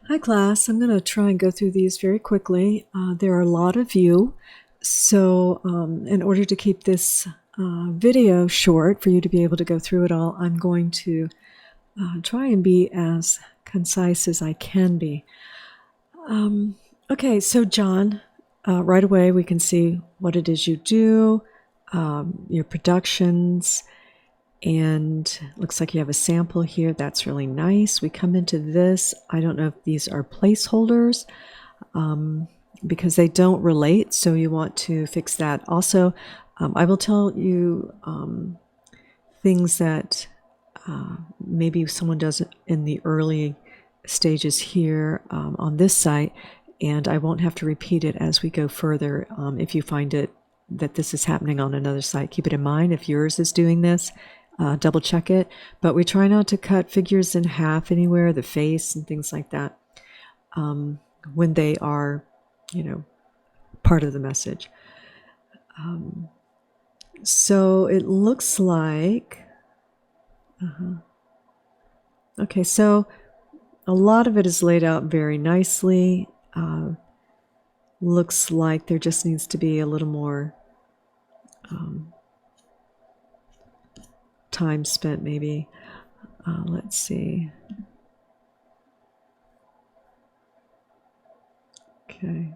Hi, class. I'm going to try and go through these very quickly. There are a lot of you, so in order to keep this video short for you to be able to go through it all, I'm going to try and be as concise as I can be. Okay, so John, right away we can see what it is you do, your productions, and looks like you have a sample here. That's really nice. We come into this. I don't know if these are placeholders because they don't relate, so you want to fix that. Also, I will tell you things that maybe someone does in the early stages here on this site, and I won't have to repeat it as we go further. If you find it that this is happening on another site, keep it in mind. If yours is doing this, double check it. But we try not to cut figures in half anywhere, the face and things like that, when they are, part of the message. So it looks like, okay, so a lot of it is laid out very nicely. Looks like there just needs to be a little more time spent, maybe. Let's see. Okay.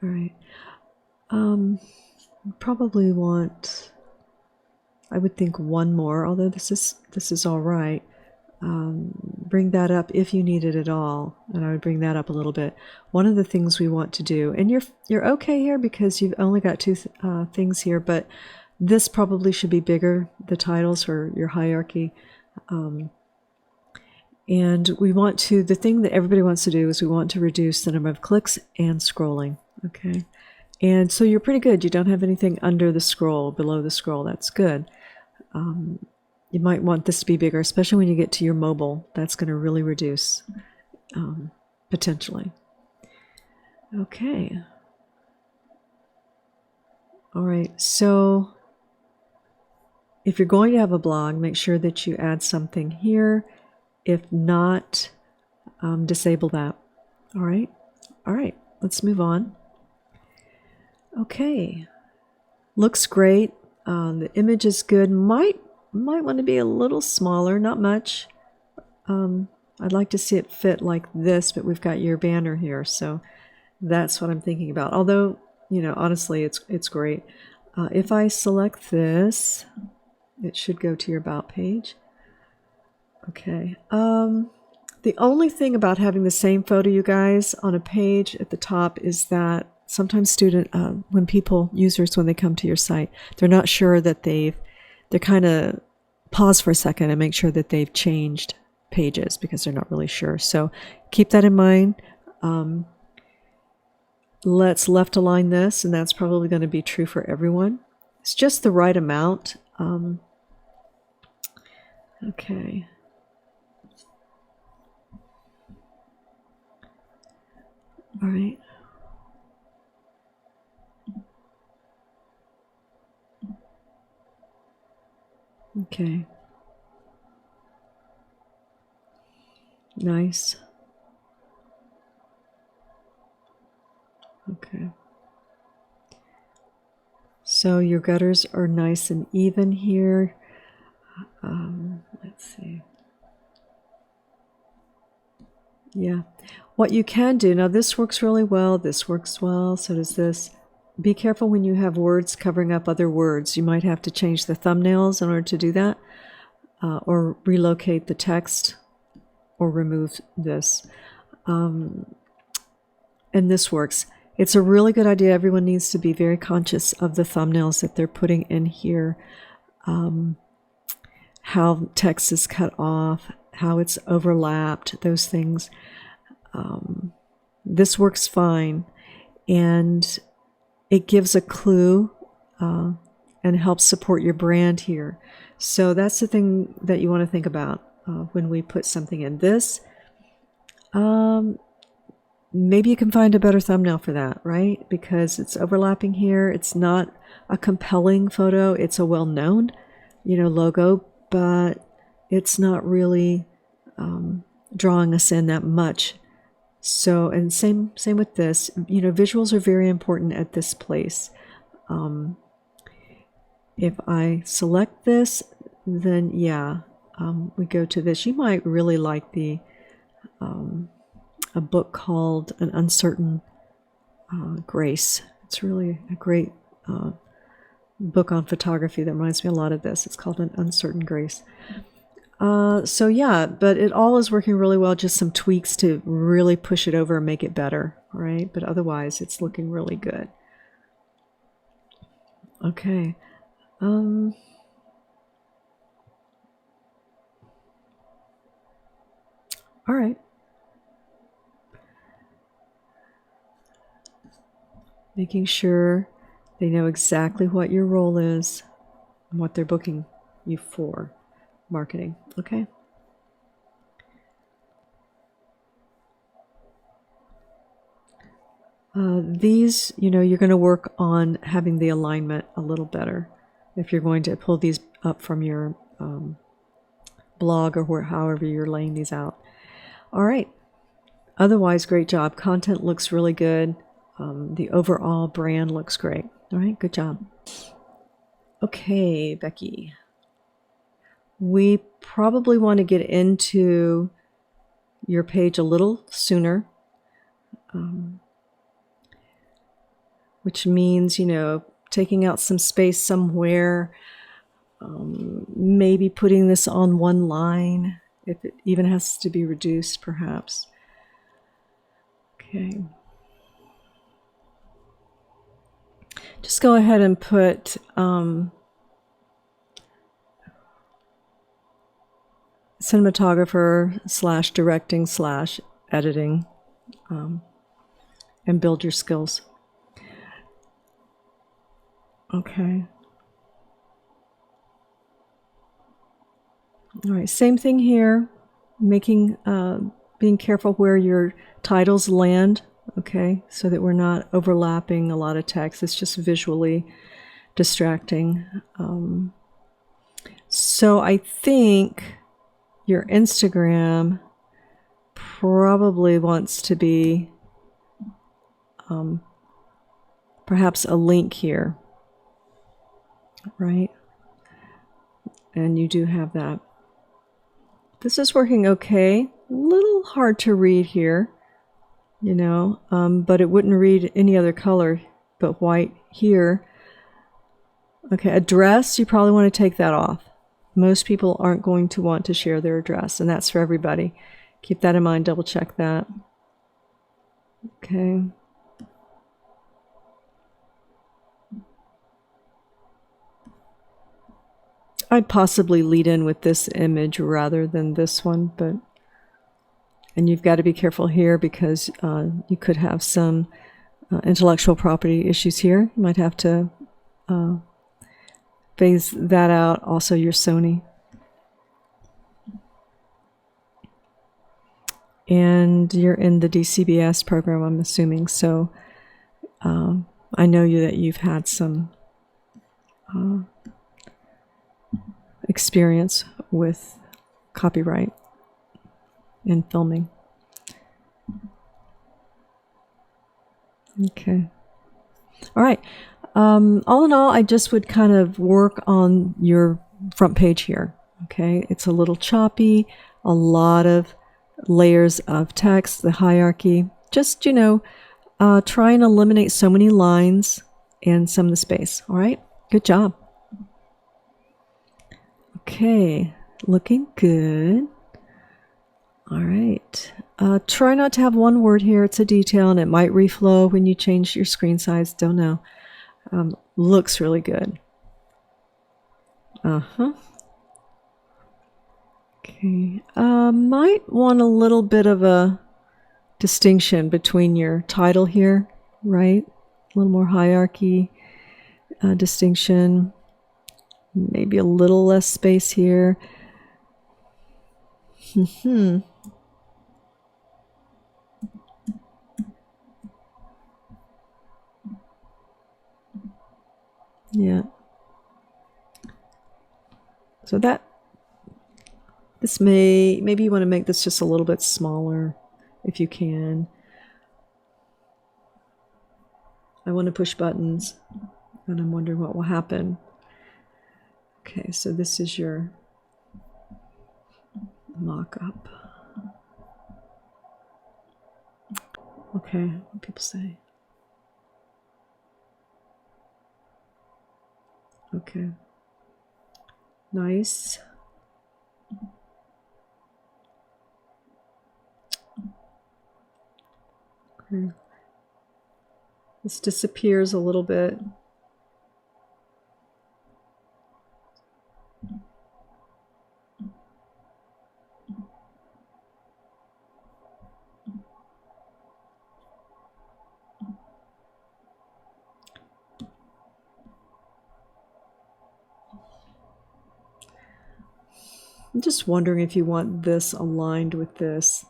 All right. Probably want, I would think, one more, although this is all right. Bring that up if you need it at all, and I would bring that up a little bit. One of the things we want to do, and you're okay here because you've only got two things here, but this probably should be bigger, the titles for your hierarchy. And we want to, the thing that everybody wants to do is we want to reduce the number of clicks and scrolling, okay? And so you're pretty good. You don't have anything under the scroll, below the scroll. That's good. You might want this to be bigger, especially when you get to your mobile. That's going to really reduce potentially. Okay. All right. So if you're going to have a blog, make sure that you add something here. If not, disable that. All right. All right. Let's move on. Okay. Looks great. The image is good. Might want to be a little smaller, not much. I'd like to see it fit like this, but we've got your banner here, so that's what I'm thinking about. Although, honestly, it's great. If I select this, it should go to your About page. Okay. The only thing about having the same photo, you guys, on a page at the top is that sometimes users, when they come to your site, they're not sure that they're kind of pause for a second and make sure that they've changed pages because they're not really sure. So keep that in mind. Let's left align this, and that's probably going to be true for everyone. It's just the right amount. Okay. All right. Okay. Nice. Okay. So your gutters are nice and even here. Let's see. Yeah. What you can do, now this works really well, this works well, so does this. Be careful when you have words covering up other words. You might have to change the thumbnails in order to do that, or relocate the text, or remove this. And this works. It's a really good idea. Everyone needs to be very conscious of the thumbnails that they're putting in here, how text is cut off, how it's overlapped, those things. This works fine, and it gives a clue and helps support your brand here. So that's the thing that you want to think about when we put something in this. Maybe you can find a better thumbnail for that, right? Because it's overlapping here. It's not a compelling photo. It's a well-known, logo, but it's not really drawing us in that much. So, and same with this, you know, visuals are very important at this place. If I select this, then yeah, we go to this. You might really like a book called An Uncertain Grace. It's really a great book on photography that reminds me a lot of this. It's called An Uncertain Grace. So yeah, but it all is working really well. Just some tweaks to really push it over and make it better, right? But otherwise, it's looking really good. Okay. All right. Making sure they know exactly what your role is and what they're booking you for. Marketing. Okay. These, you know, you're going to work on having the alignment a little better if you're going to pull these up from your blog or however you're laying these out. All right. Otherwise, great job. Content looks really good. The overall brand looks great. All right. Good job. Okay, Becky. We probably want to get into your page a little sooner. Which means, you know, taking out some space somewhere, maybe putting this on one line, if it even has to be reduced, perhaps. Okay. Just go ahead and put cinematographer / directing / editing and build your skills. Okay. All right, same thing here. Being careful where your titles land, okay, so that we're not overlapping a lot of text. It's just visually distracting. So I think your Instagram probably wants to be perhaps a link here, right? And you do have that. This is working okay. A little hard to read here, you know, but it wouldn't read any other color but white here. Okay, address, you probably want to take that off. Most people aren't going to want to share their address, and that's for everybody. Keep that in mind, double check that. Okay. I'd possibly lead in with this image rather than this one, but, and you've got to be careful here because you could have some intellectual property issues here. You might have to phase that out. Also your Sony. And you're in the DCBS program, I'm assuming. So I know that you've had some experience with copyright and filming. Okay. All right. All in all, I just would kind of work on your front page here. Okay. It's a little choppy, a lot of layers of text, the hierarchy. Just, you know, try and eliminate so many lines and some of the space. All right. Good job. Okay. Looking good. All right. Try not to have one word here. It's a detail and it might reflow when you change your screen size. Don't know. Looks really good. Okay. Might want a little bit of a distinction between your title here, right? A little more hierarchy, distinction. Maybe a little less space here. Yeah. So that This maybe you want to make this just a little bit smaller if you can. I want to push buttons and I'm wondering what will happen. Okay, so this is your mock-up. Okay, what people say. Okay. Nice. Okay. This disappears a little bit. I'm just wondering if you want this aligned with this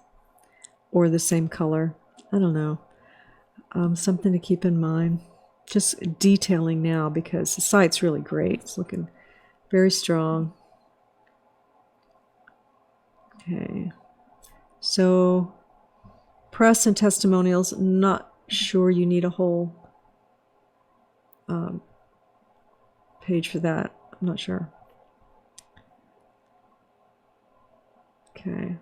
or the same color. I don't know. Something to keep in mind. Just detailing now because the site's really great. It's looking very strong. Okay. So press and testimonials, not sure you need a whole page for that. I'm not sure. Okay.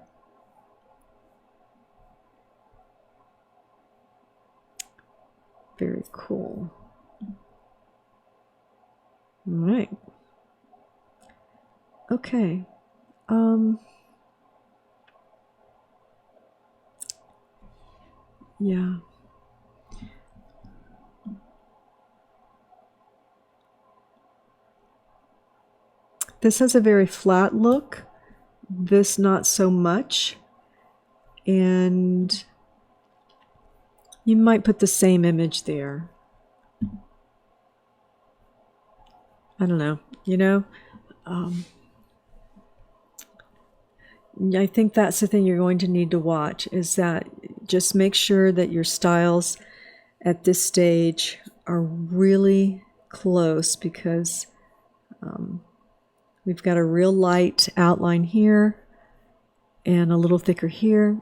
Very cool. All right. Okay. Yeah. This has a very flat look. This not so much. And you might put the same image there. I don't know. You know? I think that's the thing you're going to need to watch is that just make sure that your styles at this stage are really close because we've got a real light outline here and a little thicker here.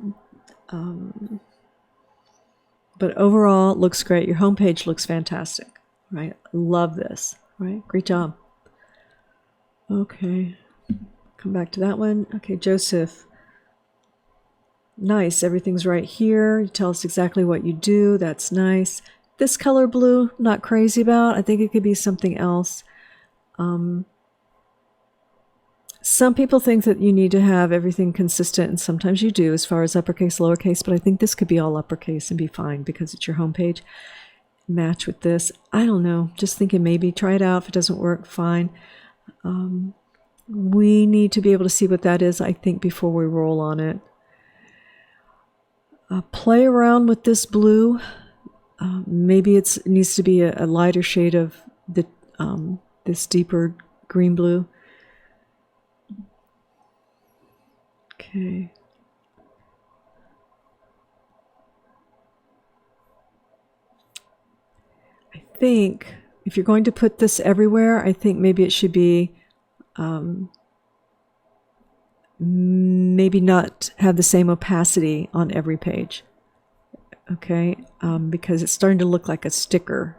But overall, it looks great. Your homepage looks fantastic, right? Love this, right? Great job. Okay. Come back to that one. Okay, Joseph. Nice. Everything's right here. You tell us exactly what you do. That's nice. This color blue, not crazy about. I think it could be something else. Some people think that you need to have everything consistent, and sometimes you do as far as uppercase, lowercase, but I think this could be all uppercase and be fine because it's your homepage. Match with this. I don't know. Just thinking maybe try it out. If it doesn't work, fine. We need to be able to see what that is, I think, before we roll on it. Play around with this blue. Maybe it needs to be a lighter shade of the this deeper green blue. Okay. I think if you're going to put this everywhere, I think maybe it should be maybe not have the same opacity on every page. Okay, because it's starting to look like a sticker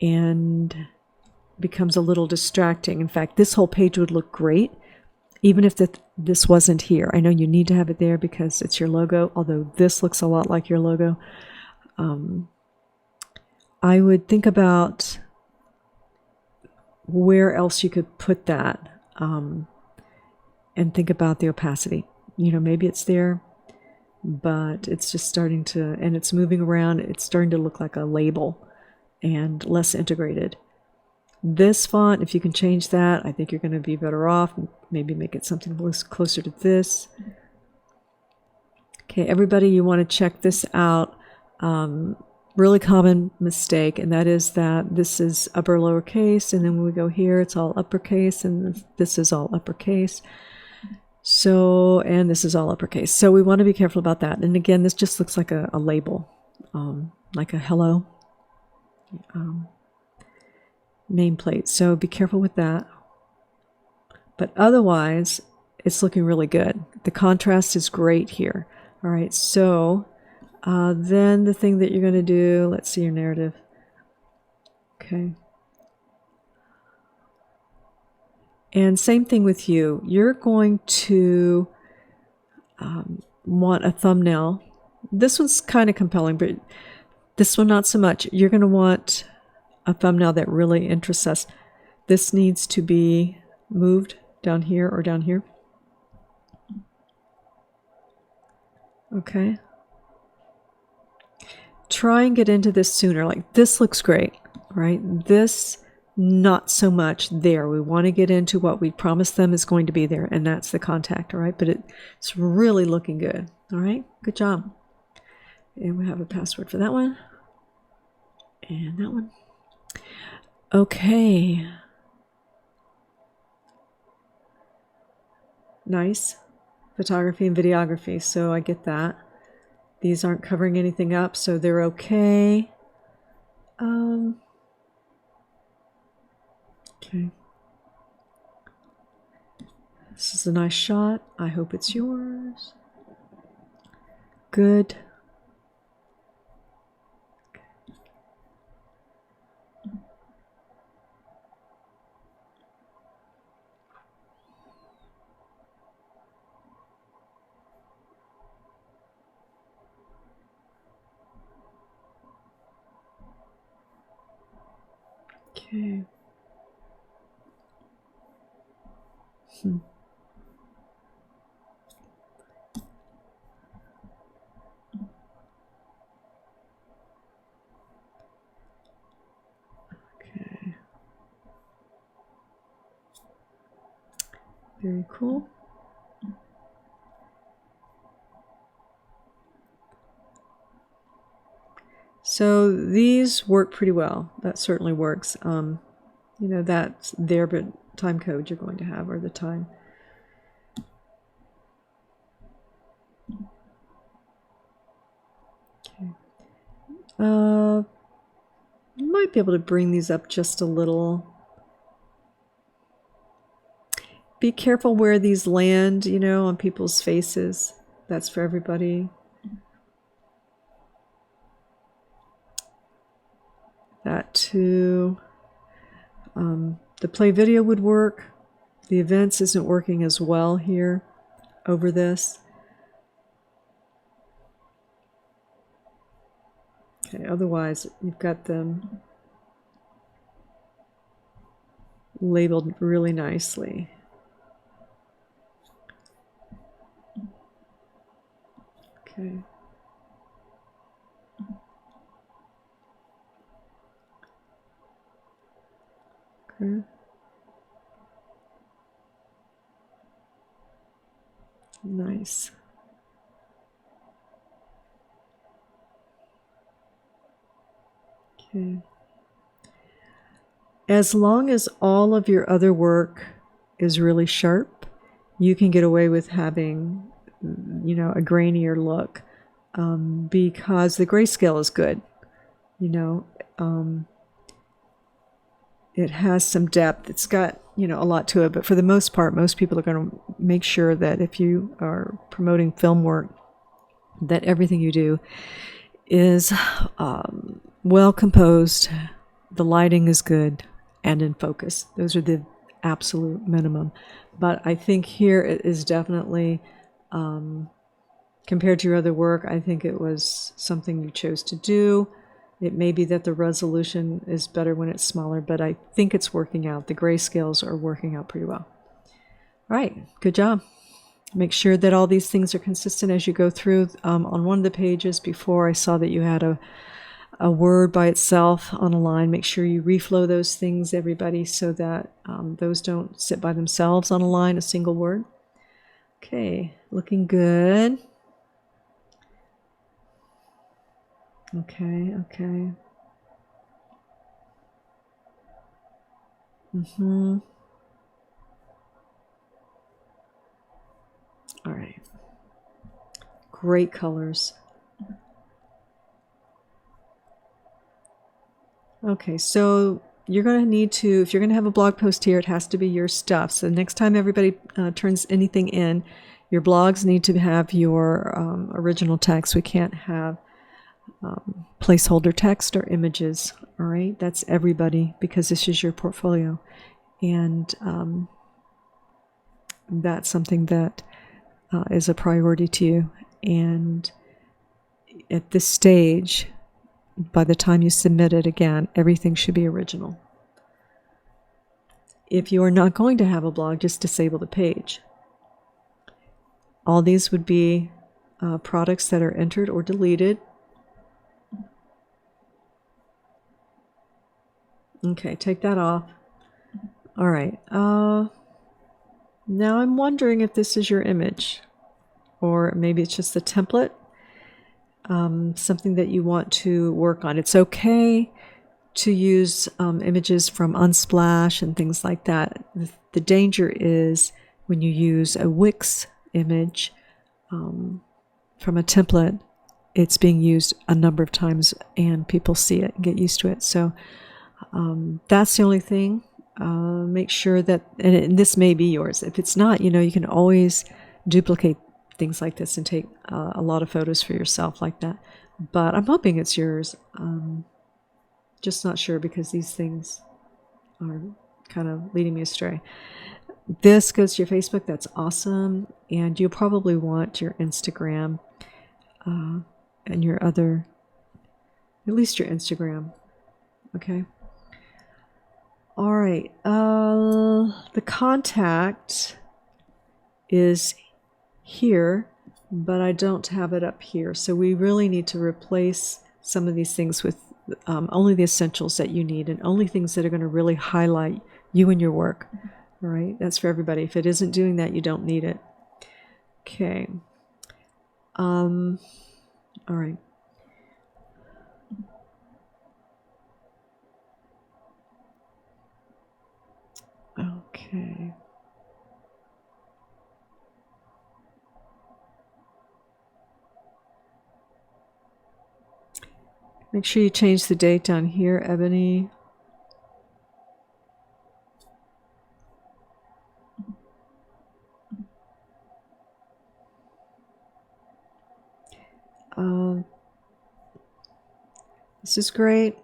and becomes a little distracting. In fact, this whole page would look great even if this wasn't here. I know you need to have it there because it's your logo, although this looks a lot like your logo. I would think about where else you could put that and think about the opacity. You know, maybe it's there, but it's just starting to, and it's moving around. It's starting to look like a label and less integrated. This font, if you can change that, I think you're going to be better off. Maybe make it something closer to this. Okay, everybody, you want to check this out. Really common mistake, and that is that this is upper lowercase, and then when we go here, it's all uppercase, and this is all uppercase. So, and this is all uppercase. So we want to be careful about that. And again, this just looks like a label, like a hello nameplate. So be careful with that. But otherwise, it's looking really good. The contrast is great here. All right, so then the thing that you're going to do, let's see your narrative. Okay. And same thing with you. You're going to want a thumbnail. This one's kind of compelling, but this one not so much. You're going to want a thumbnail that really interests us. This needs to be moved down here or down here. Okay. Try and get into this sooner. Like, this looks great, right? This, not so much there. We want to get into what we promised them is going to be there, and that's the contact, all right? But it's really looking good, all right? Good job. And we have a password for that one. And that one. Okay. Nice. Photography and videography, so I get that. These aren't covering anything up, so they're okay. Okay. This is a nice shot. I hope it's yours. Good. Okay. Okay. Very cool. So these work pretty well. That certainly works. You know, that's their time code you're going to have, or the time. Okay. You might be able to bring these up just a little. Be careful where these land, you know, on people's faces. That's for everybody. That too. The play video would work. The events isn't working as well here over this. Okay, otherwise you've got them labeled really nicely. Okay. Okay. Nice. Okay. As long as all of your other work is really sharp, you can get away with having, you know, a grainier look, because the grayscale is good. You know, it has some depth. It's got, you know, a lot to it, but for the most part, most people are going to make sure that if you are promoting film work, that everything you do is well composed, the lighting is good, and in focus. Those are the absolute minimum. But I think here it is definitely, compared to your other work, I think it was something you chose to do. It may be that the resolution is better when it's smaller, but I think it's working out. The grayscales are working out pretty well. All right, good job. Make sure that all these things are consistent as you go through. On one of the pages before, I saw that you had a word by itself on a line. Make sure you reflow those things, everybody, so that those don't sit by themselves on a line, a single word. Okay, looking good. Okay, okay. All right. Great colors. Okay, so you're going to need to, if you're going to have a blog post here, it has to be your stuff. So next time everybody turns anything in, your blogs need to have your original text. We can't have placeholder text or images. All right, that's everybody, because this is your portfolio. And that's something that is a priority to you. And at this stage, by the time you submit it again, everything should be original. If you are not going to have a blog, just disable the page. All these would be products that are entered or deleted. Okay, take that off. All right. Now I'm wondering if this is your image, or maybe it's just a template, something that you want to work on. It's okay to use images from Unsplash and things like that. The danger is when you use a Wix image from a template, it's being used a number of times and people see it and get used to it. So that's the only thing. Make sure that, and this may be yours. If it's not, you can always duplicate things like this and take a lot of photos for yourself like that. But I'm hoping it's yours. Just not sure, because these things are kind of leading me astray. This goes to your Facebook. That's awesome. And you'll probably want your Instagram and your other, at least your Instagram. Okay. All right. The contact is here, but I don't have it up here. So we really need to replace some of these things with only the essentials that you need, and only things that are going to really highlight you and your work. All right. That's for everybody. If it isn't doing that, you don't need it. Okay. All right. Okay. Make sure you change the date down here, Ebony. This is great.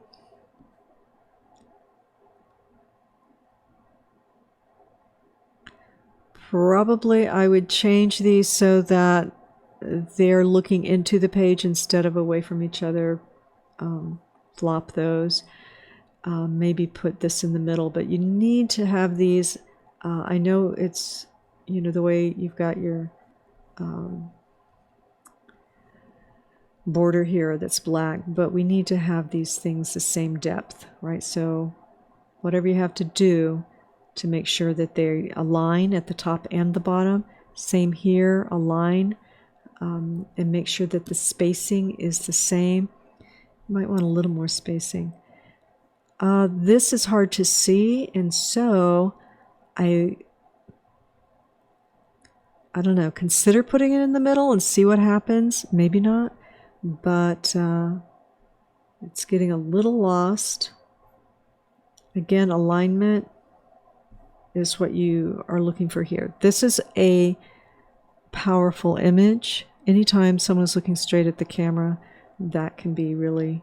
Probably I would change these so that they're looking into the page instead of away from each other. Flop those. Maybe put this in the middle, but you need to have these. I know it's, the way you've got your border here that's black, but we need to have these things the same depth, right? So whatever you have to do to make sure that they align at the top and the bottom. Same here, align, and make sure that the spacing is the same. You might want a little more spacing. This is hard to see, and so I don't know, consider putting it in the middle and see what happens. Maybe not, but it's getting a little lost. Again, alignment is what you are looking for here. This is a powerful image. Anytime someone's looking straight at the camera, that can be really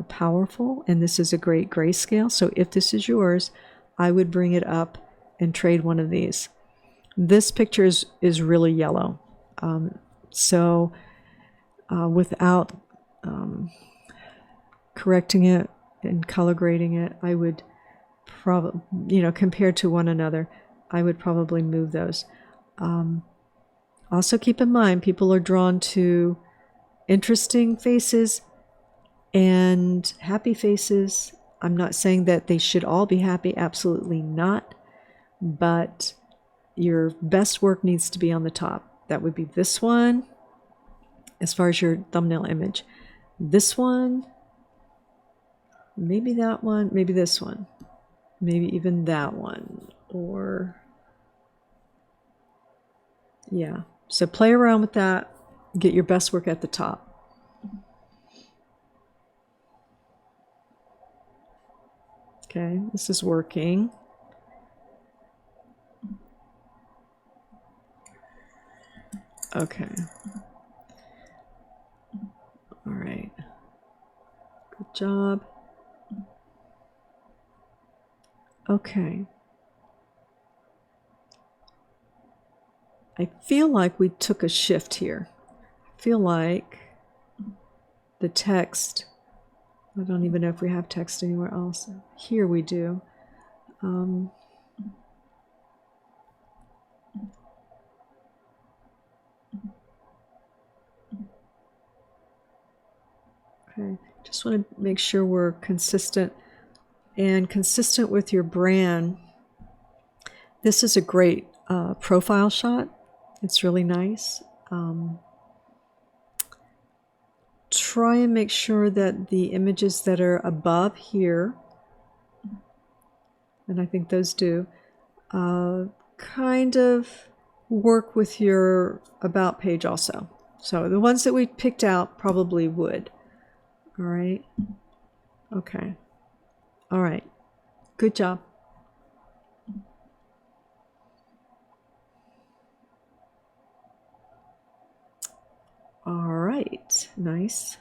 powerful. And this is a great grayscale. So if this is yours, I would bring it up and trade one of these. This picture is really yellow. So without correcting it and color grading it, I would probably, compared to one another, I would probably move those. Also keep in mind, people are drawn to interesting faces and happy faces. I'm not saying that they should all be happy, absolutely not, but your best work needs to be on the top. That would be this one, as far as your thumbnail image. This one, maybe that one, maybe this one, maybe even that one, or yeah. So play around with that, get your best work at the top. Okay, this is working. Okay. All right. Good job. Okay. I feel like we took a shift here. I feel like the text, I don't even know if we have text anywhere else. Here we do. Okay, just want to make sure we're consistent and consistent with your brand. This is a great profile shot. It's really nice. Try and make sure that the images that are above here, and I think those do, kind of work with your about page also. So the ones that we picked out probably would. All right. Okay. All right. Good job. All right. Nice.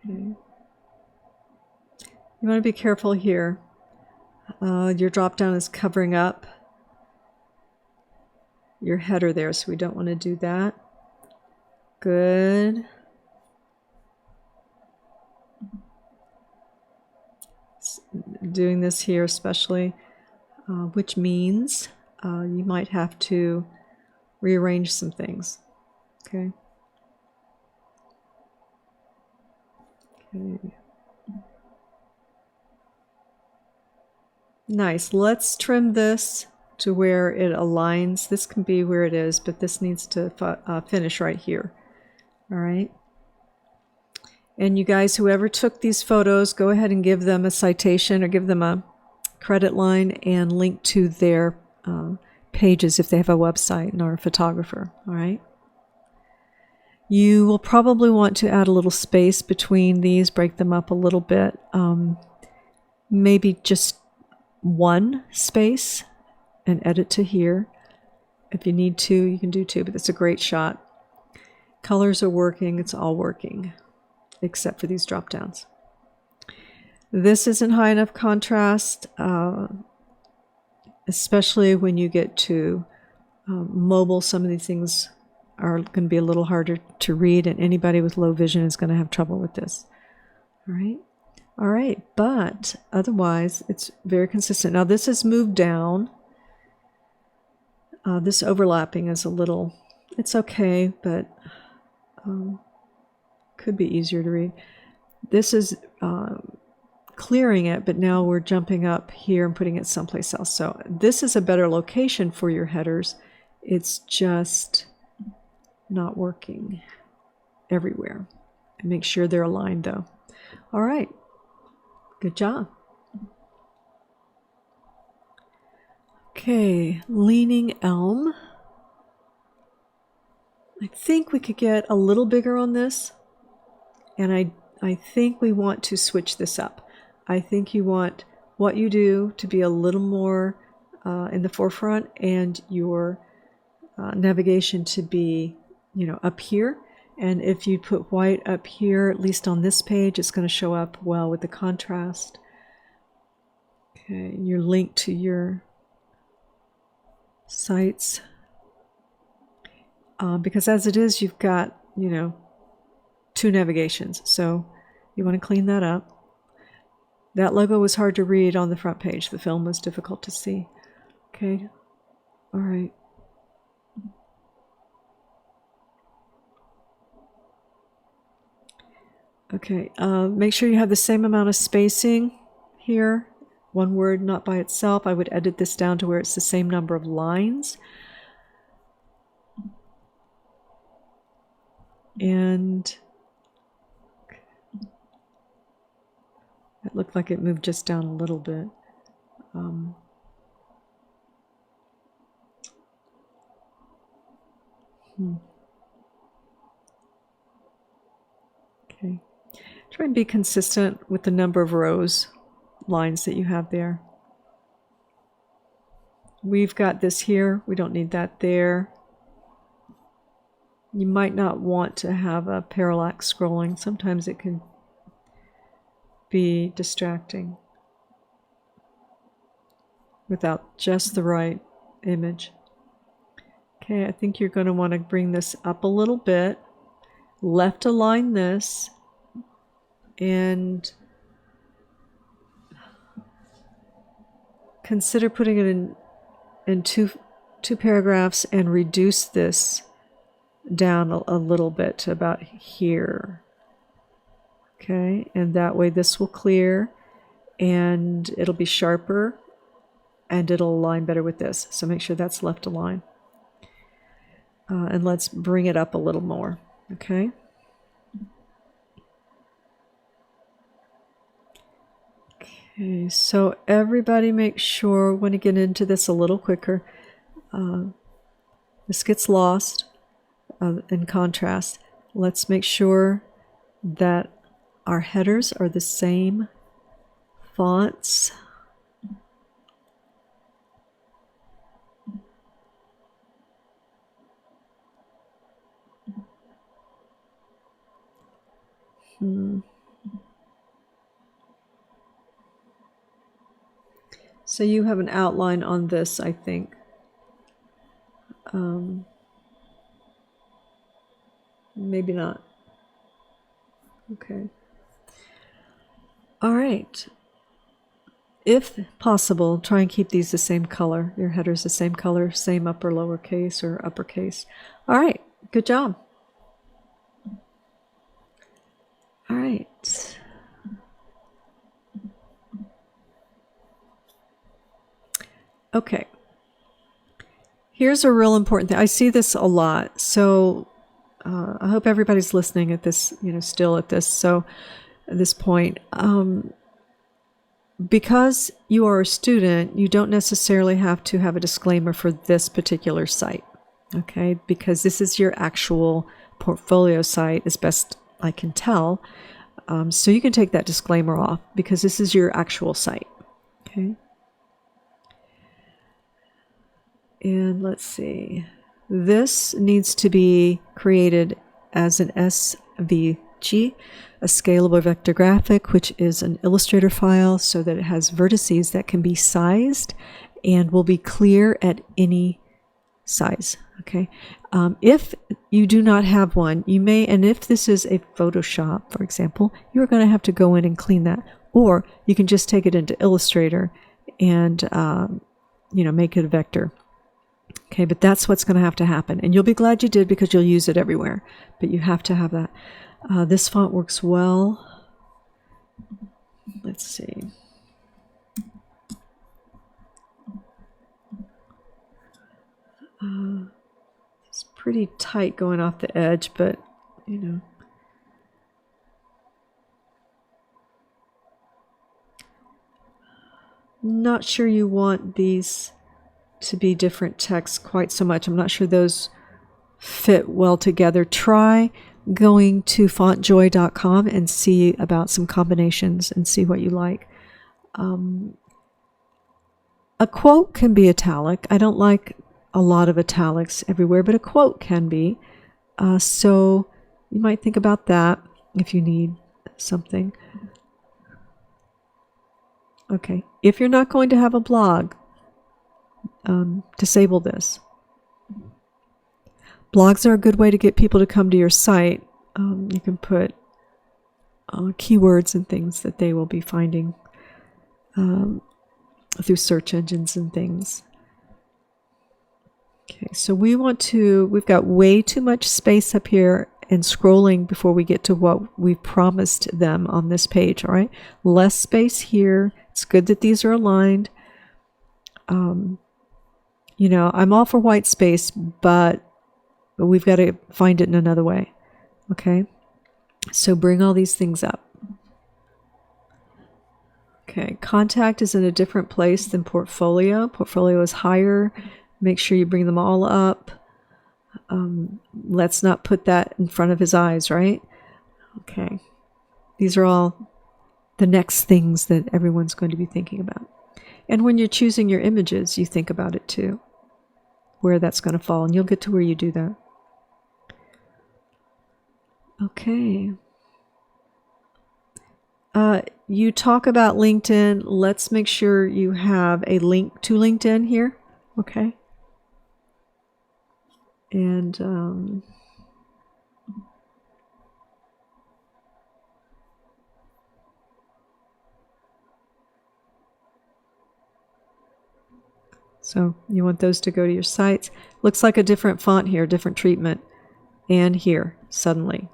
Okay. You want to be careful here. Your drop down is covering up your header there, so we don't want to do that. Good. Doing this here especially, which means you might have to rearrange some things. Okay. Okay. Nice. Let's trim this to where it aligns. This can be where it is, but this needs to finish right here. All right. And you guys, whoever took these photos, go ahead and give them a citation or give them a credit line and link to their pages if they have a website and are a photographer. All right. You will probably want to add a little space between these, break them up a little bit. Maybe just one space and edit to here. If you need to, you can do two, but it's a great shot. Colors are working. It's all working, except for these drop downs. This isn't high enough contrast, especially when you get to mobile. Some of these things are going to be a little harder to read, and anybody with low vision is going to have trouble with this. All right. All right, but otherwise it's very consistent. Now this is moved down. This overlapping is a little, it's okay, but could be easier to read. This is clearing it, but now we're jumping up here and putting it someplace else. So this is a better location for your headers. It's just not working everywhere. Make sure they're aligned though. All right. Good job. Okay, leaning elm. I think we could get a little bigger on this, and I think we want to switch this up. I think you want what you do to be a little more in the forefront, and your navigation to be, up here. And if you put white up here, at least on this page, it's going to show up well with the contrast. Okay, your link to your sites. Because as it is, you've got, two navigations. So you want to clean that up. That logo was hard to read on the front page. The film was difficult to see. Okay, all right. Okay, make sure you have the same amount of spacing here. One word, not by itself. I would edit this down to where it's the same number of lines. And it looked like it moved just down a little bit. Okay. Try and be consistent with the number of rows, lines that you have there. We've got this here. We don't need that there. You might not want to have a parallax scrolling. Sometimes it can be distracting without just the right image. Okay, I think you're going to want to bring this up a little bit, left align this, and consider putting it in two paragraphs and reduce this down a little bit to about here. Okay, and that way this will clear and it'll be sharper and it'll align better with this. So make sure that's left aligned. And let's bring it up a little more. Okay. Okay, so everybody make sure, we want to get into this a little quicker. This gets lost in contrast. Let's make sure that our headers are the same fonts. So you have an outline on this, I think. Maybe not. Okay. All right. If possible, try and keep these the same color. Your headers the same color, same upper lowercase or uppercase. All right. Good job. All right. Okay. Here's a real important thing. I see this a lot. So I hope everybody's listening at this, still at this. So at this point, because you are a student, you don't necessarily have to have a disclaimer for this particular site. Okay. Because this is your actual portfolio site, as best I can tell. So you can take that disclaimer off because this is your actual site. Okay. And let's see, this needs to be created as an SVG, a scalable vector graphic, which is an Illustrator file so that it has vertices that can be sized and will be clear at any size. Okay. If you do not have one, you may, and if this is a Photoshop, for example, you're going to have to go in and clean that, or you can just take it into Illustrator and, make it a vector. Okay, but that's what's going to have to happen. And you'll be glad you did because you'll use it everywhere. But you have to have that. This font works well. Let's see. It's pretty tight going off the edge, but, Not sure you want these to be different texts quite so much. I'm not sure those fit well together. Try going to fontjoy.com and see about some combinations and see what you like. A quote can be italic. I don't like a lot of italics everywhere, but a quote can be. So you might think about that if you need something. Okay, if you're not going to have a blog, disable this. Blogs are a good way to get people to come to your site. You can put keywords and things that they will be finding through search engines and things. Okay, so we've got way too much space up here and scrolling before we get to what we've promised them on this page, all right? Less space here. It's good that these are aligned. I'm all for white space, but we've got to find it in another way. Okay, so bring all these things up. Okay, contact is in a different place than portfolio. Portfolio is higher. Make sure you bring them all up. Let's not put that in front of his eyes, right? Okay, these are all the next things that everyone's going to be thinking about. And when you're choosing your images, you think about it too, where that's going to fall, and you'll get to where you do that. Okay. You talk about LinkedIn. Let's make sure you have a link to LinkedIn here. Okay. And so you want those to go to your sites. Looks like a different font here, different treatment. And here, suddenly.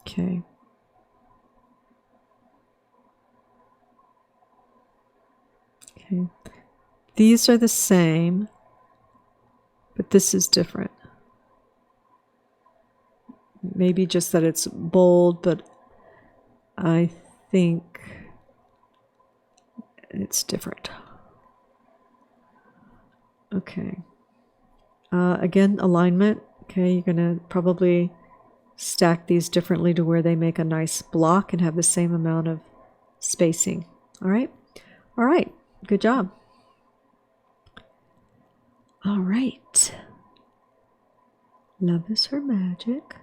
Okay. Okay. These are the same, but this is different. Maybe just that it's bold, but I think it's different. Okay. Again, alignment. Okay, you're going to probably stack these differently to where they make a nice block and have the same amount of spacing. All right? All right. Good job. All right. Love is her magic.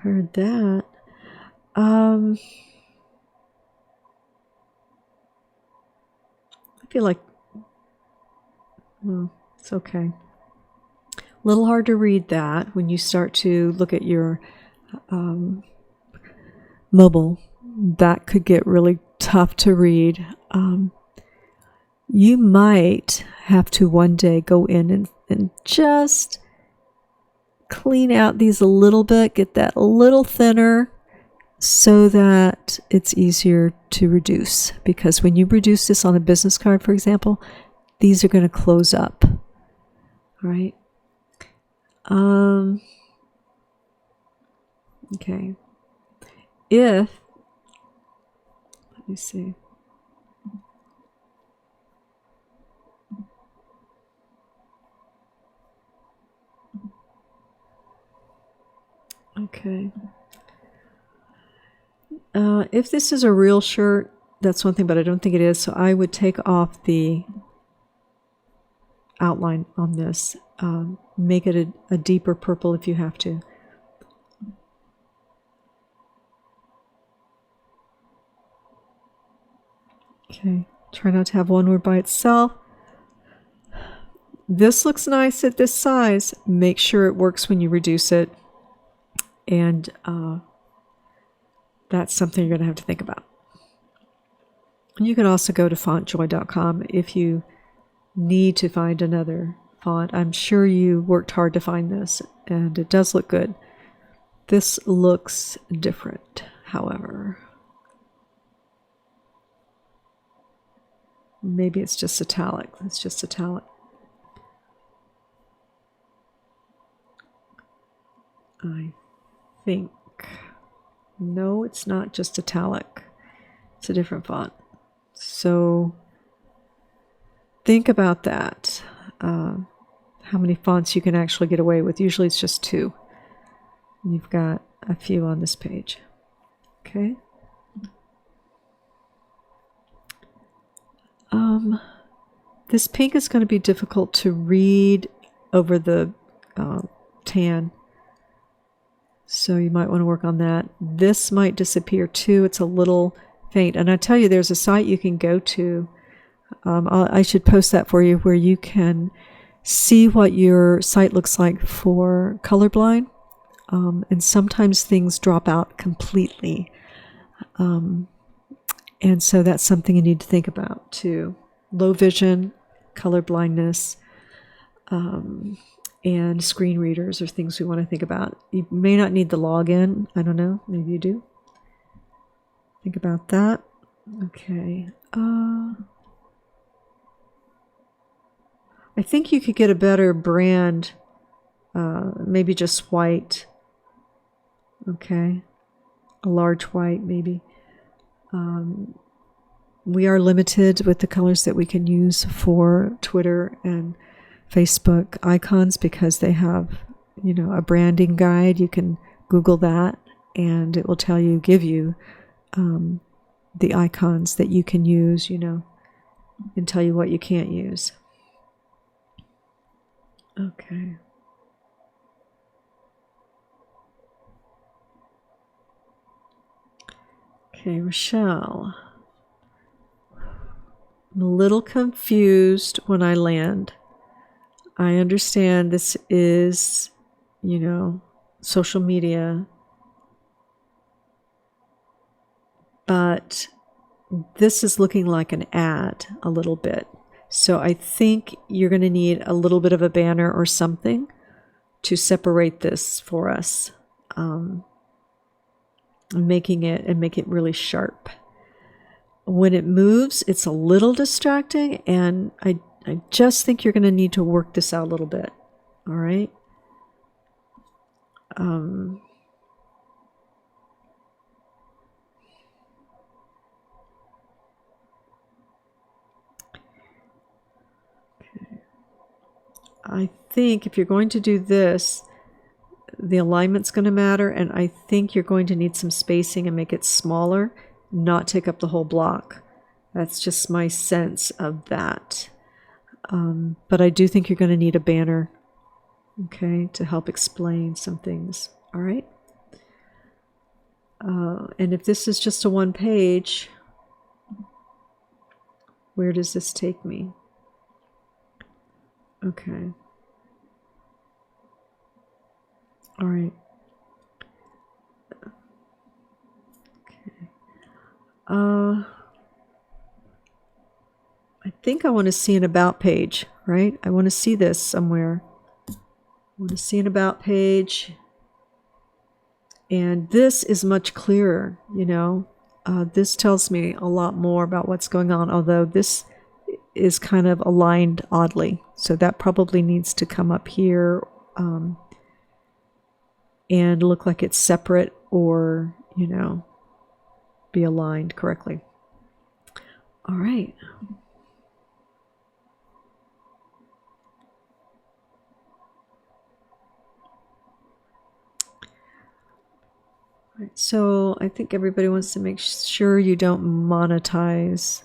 Heard that. I feel like, well, it's okay. A little hard to read that when you start to look at your mobile. That could get really tough to read. You might have to one day go in and just clean out these a little bit, get that a little thinner so that it's easier to reduce. Because when you reduce this on a business card, for example, these are going to close up. All right. Okay. Let me see. Okay. If this is a real shirt, that's one thing, but I don't think it is. So I would take off the outline on this. Make it a deeper purple if you have to. Okay. Try not to have one word by itself. This looks nice at this size. Make sure it works when you reduce it. And that's something you're going to have to think about. You can also go to fontjoy.com if you need to find another font. I'm sure you worked hard to find this, and it does look good. This looks different, however. Maybe it's just italic. It's just italic. I think. No, it's not just italic. It's a different font. So think about that. How many fonts you can actually get away with. Usually it's just 2. You've got a few on this page. Okay. This pink is going to be difficult to read over the tan. So you might want to work on that. This might disappear too. It's a little faint. And I tell you, there's a site you can go to. I should post that for you where you can see what your site looks like for colorblind. And sometimes things drop out completely. And so that's something you need to think about too. Low vision, color blindness, and screen readers are things we want to think about. You may not need the login. I don't know. Maybe you do. Think about that. Okay. I think you could get a better brand, maybe just white. Okay. A large white, maybe. We are limited with the colors that we can use for Twitter and Facebook icons because they have, a branding guide. You can Google that and it will give you the icons that you can use, and tell you what you can't use. Okay. Okay, Rochelle. I'm a little confused when I land. I understand this is, social media, but this is looking like an ad a little bit. So I think you're going to need a little bit of a banner or something to separate this for us, make it really sharp. When it moves, it's a little distracting, and I just think you're going to need to work this out a little bit. All right. I think if you're going to do this, the alignment's going to matter, and I think you're going to need some spacing and make it smaller, not take up the whole block. That's just my sense of that. But I do think you're going to need a banner, okay, to help explain some things. All right. And if this is just a one page, where does this take me? Okay. All right. Okay. I think I want to see an about page, right? I want to see this somewhere. I want to see an about page. And this is much clearer, This tells me a lot more about what's going on, although this is kind of aligned oddly. So that probably needs to come up here and look like it's separate or, be aligned correctly. All right. So I think everybody wants to make sure you don't monetize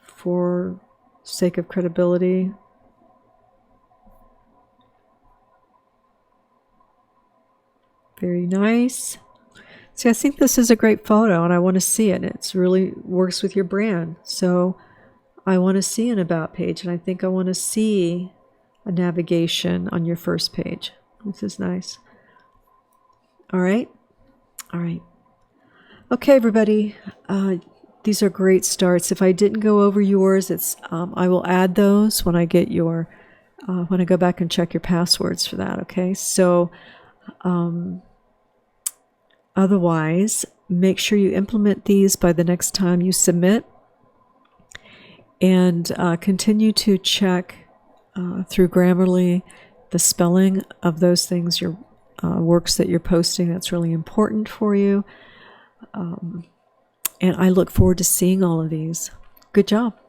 for sake of credibility. Very nice. See, I think this is a great photo and I want to see it. It really works with your brand. So I want to see an about page, and I think I want to see a navigation on your first page. This is nice. All right. All right. Okay, everybody. These are great starts. If I didn't go over yours, I will add those when I get when I go back and check your passwords for that. Okay. So, otherwise, make sure you implement these by the next time you submit, and continue to check through Grammarly the spelling of those things, your works that you're posting. That's really important for you. And I look forward to seeing all of these. Good job.